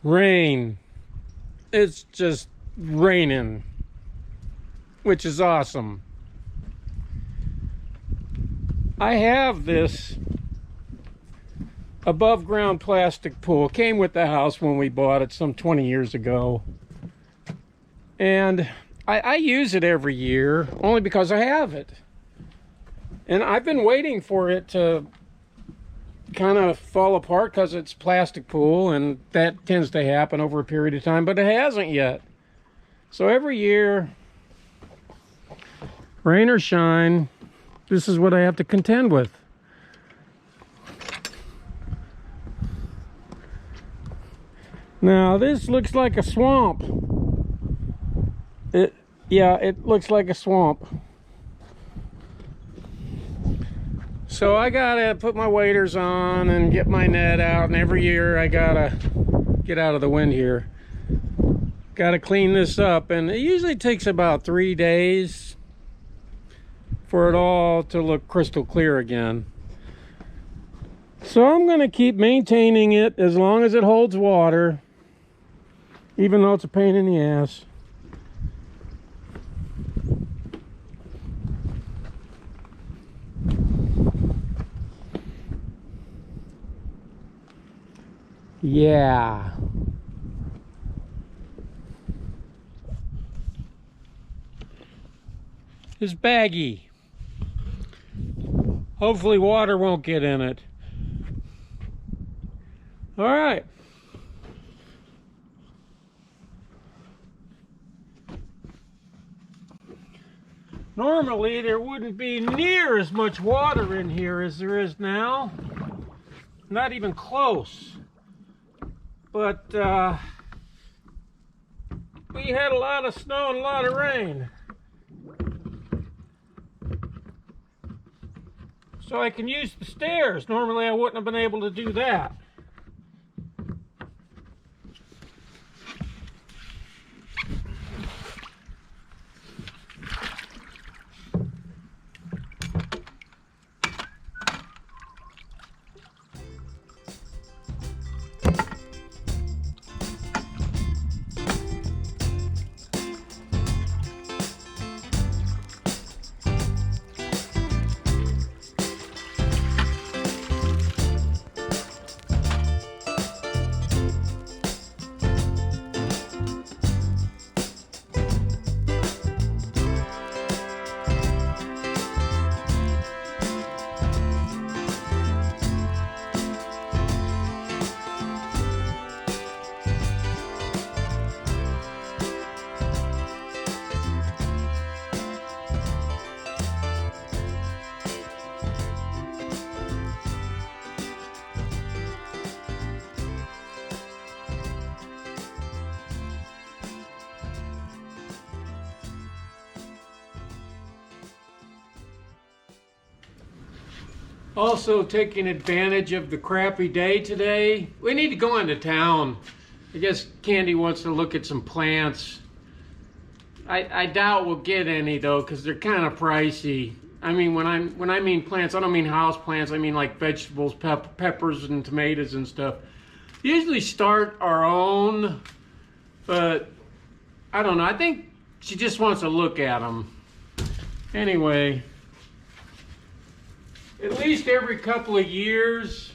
Rain. It's just raining, which is awesome. I have this above ground plastic pool. It came with the house when we bought it some 20 years ago. And I use it every year only because I have it. And I've been waiting for it to kind of fall apart because it's plastic pool, and that tends to happen over a period of time, but it hasn't yet. So every year, rain or shine, this is what I have to contend with. Now this looks like a swamp. It looks like a swamp. So I gotta put my waders on and get my net out, and every year I gotta get out of the wind here. Gotta clean this up, and it usually takes about 3 days for it all to look crystal clear again. So I'm gonna keep maintaining it as long as it holds water, even though it's a pain in the ass. Yeah. It's baggy. Hopefully water won't get in it. All right. Normally there wouldn't be near as much water in here as there is now. Not even close. But we had a lot of snow and a lot of rain. So I can use the stairs. Normally I wouldn't have been able to do that. Also taking advantage of the crappy day today. We need to go into town. I guess Candy wants to look at some plants. I doubt we'll get any though, because they're kind of pricey. I mean, when I mean plants, I don't mean house plants. I mean like vegetables, peppers and tomatoes and stuff. Usually start our own, but I don't know. I think she just wants to look at them. Anyway. At least every couple of years,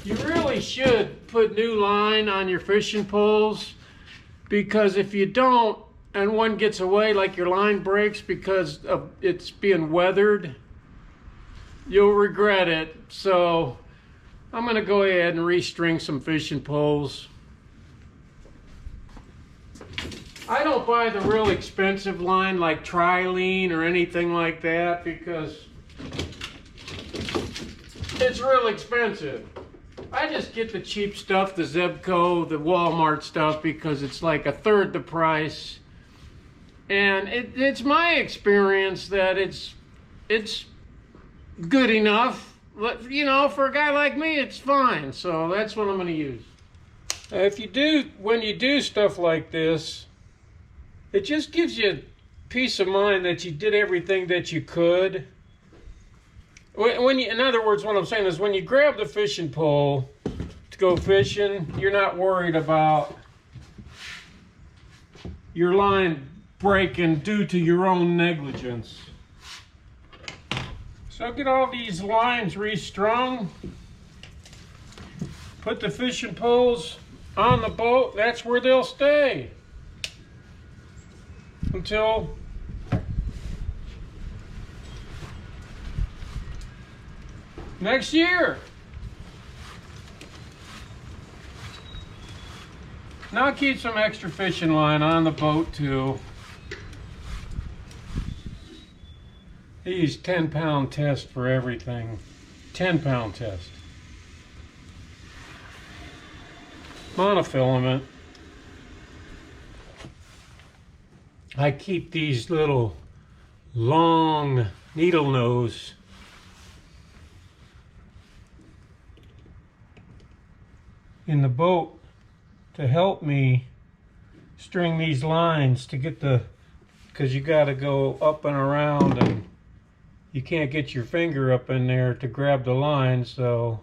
you really should put new line on your fishing poles, because if you don't and one gets away, like your line breaks because of it's being weathered, you'll regret it. So I'm gonna go ahead and restring some fishing poles. I don't buy the real expensive line like Trilene or anything like that, because it's real expensive. I just get the cheap stuff, the Zebco, the Walmart stuff, because it's like a third the price. And it's my experience that it's good enough. You know, for a guy like me, it's fine. So that's what I'm going to use. When you do stuff like this, it just gives you peace of mind that you did everything that you could. When you, in other words, what I'm saying is when you grab the fishing pole to go fishing, you're not worried about your line breaking due to your own negligence. So get all these lines restrung, put the fishing poles on the boat, that's where they'll stay until next year. Now keep some extra fishing line on the boat too. They use 10-pound test for everything. 10-pound test. Monofilament. I keep these little long needle nose in the boat to help me string these lines to get the, because you got to go up and around and you can't get your finger up in there to grab the line, so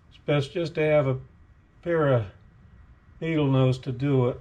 it's best just to have a pair of needle nose to do it.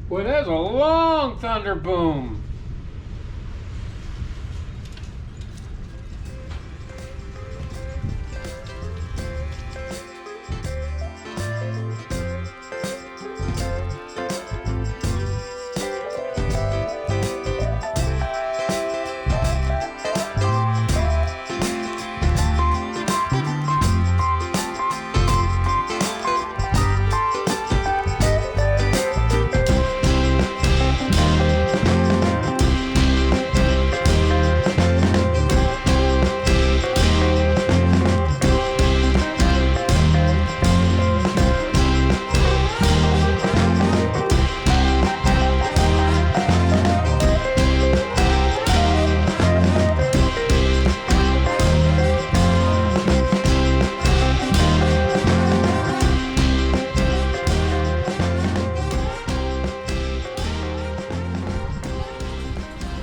Boy, that's a long thunder boom.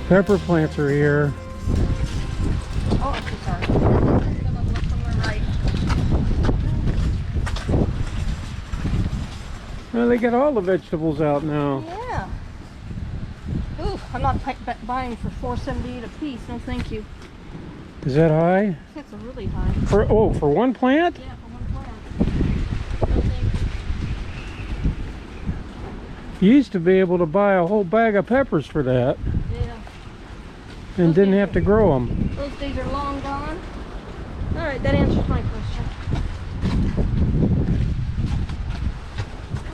Pepper plants are here. Oh, I'm so sorry. I'm gonna look from the right. Well, they got all the vegetables out now. Yeah. Ooh, I'm not buying for $4.78 a piece. No, thank you. Is that high? That's a really high. For one plant? Yeah, for one plant. No, thank you. You used to be able to buy a whole bag of peppers for that. Yeah. And didn't have to grow them. Those days are long gone. All right, that answers my question.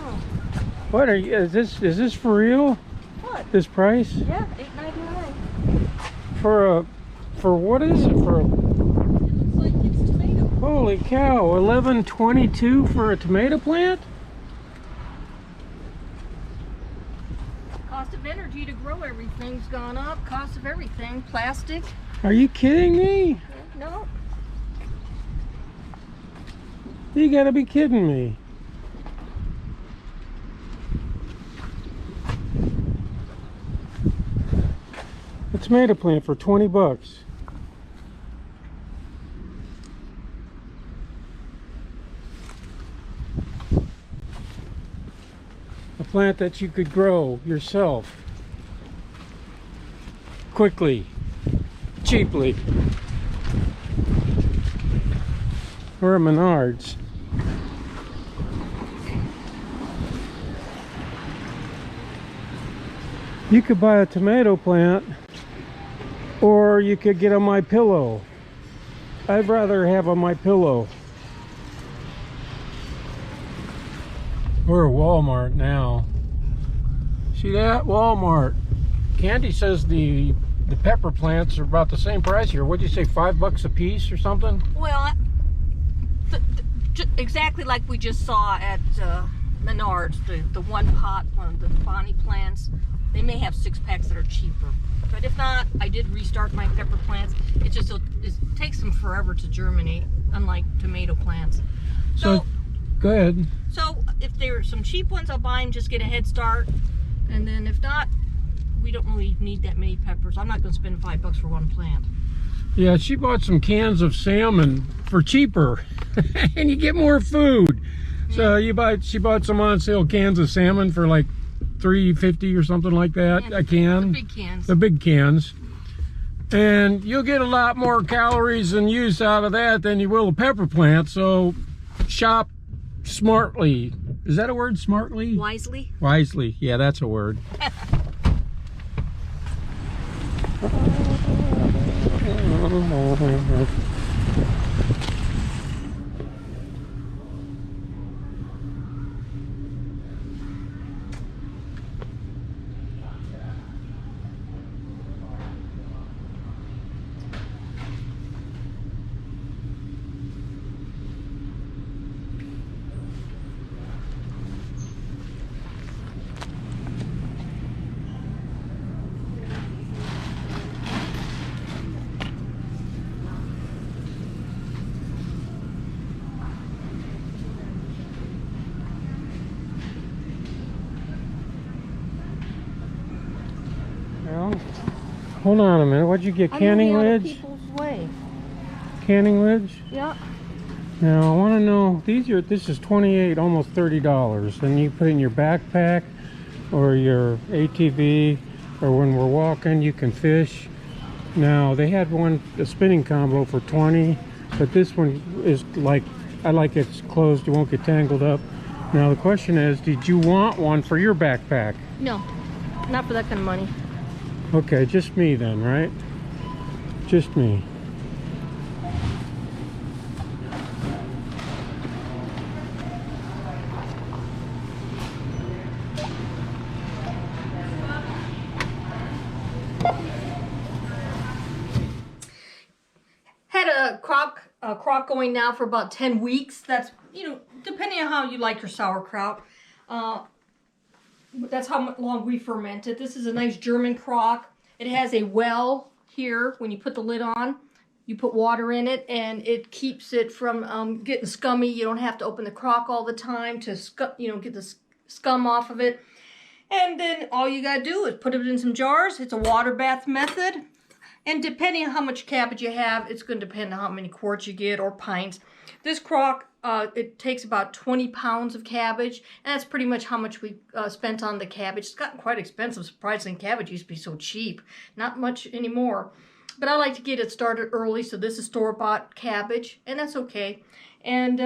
Oh. What are you? Is this for real? What? This price? Yeah, $8.99. For what is it for? It looks like it's tomato. Holy cow! $11.22 for a tomato plant? Cost of energy to grow everything's gone up. Cost of everything, plastic. Are you kidding me? No. You gotta be kidding me. A tomato plant for 20 bucks. A plant that you could grow yourself quickly, cheaply, or a Menards. You could buy a tomato plant Or you could get a My Pillow. I'd rather have a My Pillow. We're at Walmart now. See that? Walmart. Candy says the pepper plants are about the same price here. What'd you say, $5 a piece or something? Well, exactly like we just saw at Menards, the one pot, one of the Bonnie plants. They may have 6-packs that are cheaper. But if not, I did restart my pepper plants. It takes them forever to germinate, unlike tomato plants. So go ahead. So if there are some cheap ones, I'll buy them, just get a head start. And then if not, we don't really need that many peppers. I'm not going to spend $5 for one plant. Yeah, she bought some cans of salmon for cheaper, and you get more food. So she bought some on sale cans of salmon for like $3.50 or something like that, a can. The big cans. The big cans. And you'll get a lot more calories and use out of that than you will a pepper plant. So shop smartly. Is that a word, smartly? Wisely. Wisely, yeah, that's a word. Hold on a minute. What'd you get? Canning lids? People's way. Canning lids? Yeah. Now I want to know. This is $28, almost $30, and you put it in your backpack or your ATV, or when we're walking, you can fish. Now they had a spinning combo for $20, but this one is like, I like it's closed. You won't get tangled up. Now the question is, did you want one for your backpack? No, not for that kind of money. Okay, just me then, right? Just me. Had a crock going now for about 10 weeks. That's, depending on how you like your sauerkraut. That's how long we ferment it. This is a nice German crock. It has a well here. When you put the lid on, you put water in it, and it keeps it from getting scummy. You don't have to open the crock all the time to get the scum off of it. And then all you gotta do is put it in some jars. It's a water bath method. And depending on how much cabbage you have, it's going to depend on how many quarts you get or pints. This crock, it takes about 20 pounds of cabbage, and that's pretty much how much we spent on the cabbage. It's gotten quite expensive. Surprisingly, cabbage used to be so cheap. Not much anymore. But I like to get it started early, so this is store-bought cabbage, and that's okay. And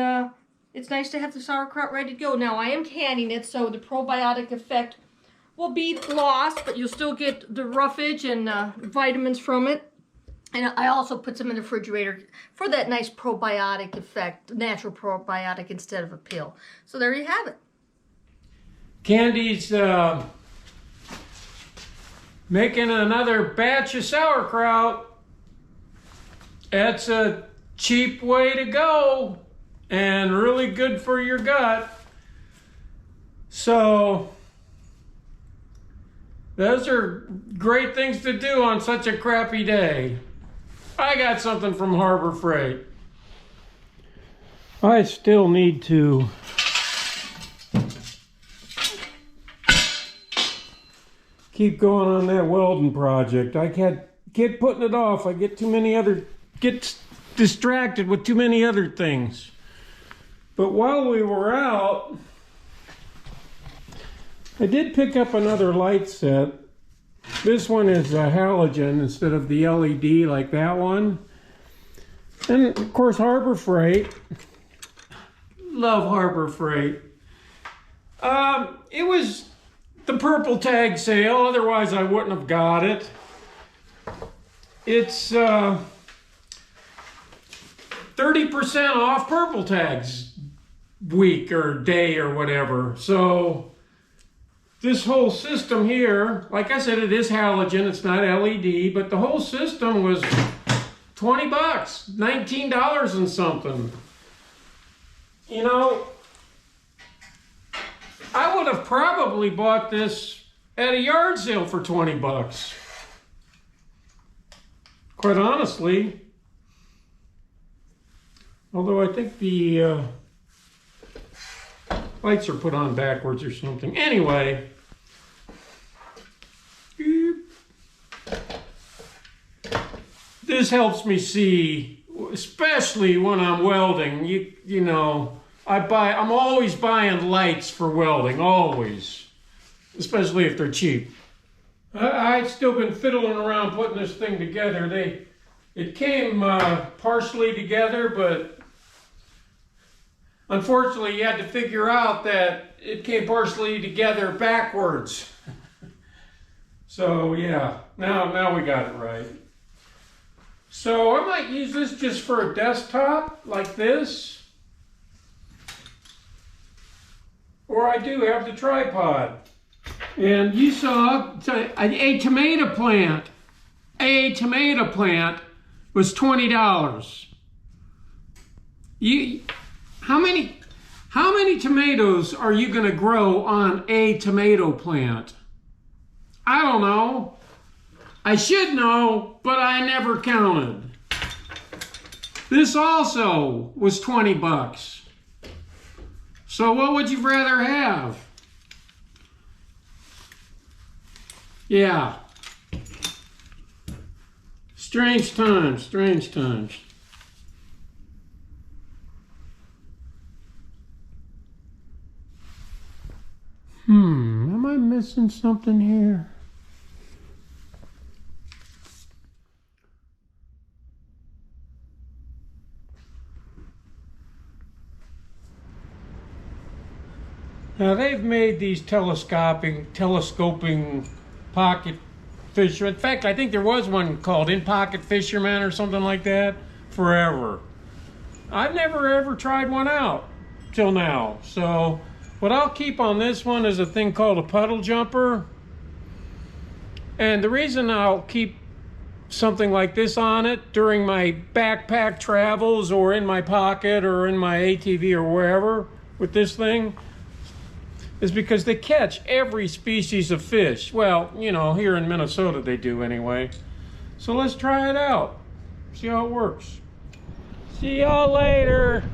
it's nice to have the sauerkraut ready to go. Now, I am canning it, so the probiotic effect will be lost, but you'll still get the roughage and vitamins from it. And I also put some in the refrigerator for that nice probiotic effect, natural probiotic instead of a pill. So there you have it. Candy's making another batch of sauerkraut. That's a cheap way to go and really good for your gut. So those are great things to do on such a crappy day. I got something from Harbor Freight. I still need to keep going on that welding project. I kept putting it off. I get distracted with too many other things. But while we were out, I did pick up another light set. This one is a halogen instead of the LED like that one. And of course, Harbor Freight. Love Harbor Freight. It was the purple tag sale, otherwise I wouldn't have got it. it's 30% off Purple Tags week or day or whatever. So this whole system here, like I said, it is halogen, it's not LED, but the whole system was 20 bucks, $19 and something. You know, I would have probably bought this at a yard sale for 20 bucks. Quite honestly. Although I think the lights are put on backwards or something. Anyway. This helps me see, especially when I'm welding. You know, I'm always buying lights for welding, always. Especially if they're cheap. I've still been fiddling around putting this thing together. It came partially together, but unfortunately you had to figure out that it came partially together backwards. So yeah, now we got it right. So I might use this just for a desktop like this. Or I do have the tripod. And you saw a tomato plant. A tomato plant was $20. How many tomatoes are you going to grow on a tomato plant? I don't know. I should know, but I never counted. This also was 20 bucks. So what would you rather have? Yeah. Strange times, strange times. Am I missing something here? Now they've made these telescoping pocket fisher. In fact, I think there was one called In-Pocket Fisherman or something like that forever. I've never ever tried one out till now. So what I'll keep on this one is a thing called a puddle jumper. And the reason I'll keep something like this on it during my backpack travels or in my pocket or in my ATV or wherever with this thing is because they catch every species of fish. Well, you know, here in Minnesota they do anyway. So let's try it out. See how it works. See y'all later.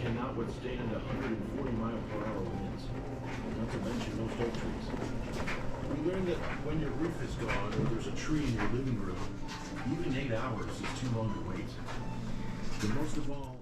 Cannot withstand 140-mile-per-hour winds, not to mention no oak trees. We learned that when your roof is gone or there's a tree in your living room, even 8 hours is too long to wait. But most of all,